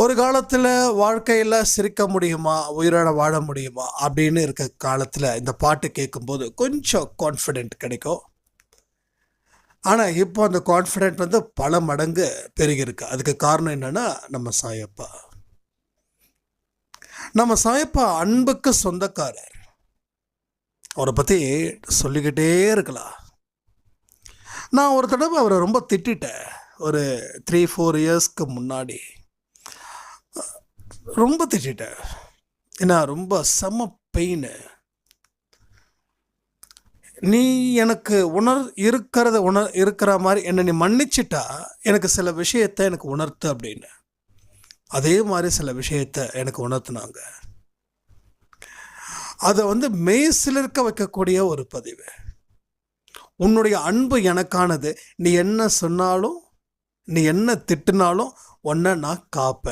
ஒரு காலத்தில் வாழ்க்கையில் சிரிக்க முடியுமா, உயிரோட வாழ முடியுமா அப்படின்னு இருக்க காலத்தில் இந்த பாட்டு கேட்கும்போது கொஞ்சம் கான்ஃபிடென்ட் கிடைக்கும். ஆனால் இப்போ அந்த கான்ஃபிடென்ட் வந்து பல மடங்கு பெருகிருக்கு. அதுக்கு காரணம் என்னன்னா, நம்ம சாயப்பா. நம்ம சாயப்பா அன்புக்கு சொந்தக்காரர். அவரை பற்றி சொல்லிக்கிட்டே இருக்கலாம். நான் ஒரு தடவை அவரை ரொம்ப திட்டிட்டேன். ஒரு 3-4 இயர்ஸ்க்கு முன்னாடி ரொம்ப திட்டேன். ஏன்னா ரொம்ப செம்ம பெயின். நீ எனக்கு இருக்கிற மாதிரி என்னை நீ மன்னிச்சிட்டா எனக்கு சில விஷயத்தை எனக்கு உணர்த்து அப்படின்னு. அதே மாதிரி சில விஷயத்தை எனக்கு உணர்த்தினாங்க. அதை வந்து மெய்சிலிர்க்க வைக்கக்கூடிய ஒரு பதிவு. உன்னுடைய அன்பு எனக்கானது. நீ என்ன சொன்னாலும், நீ என்ன திட்டினாலும் உன்னை நான் காப்பேன்.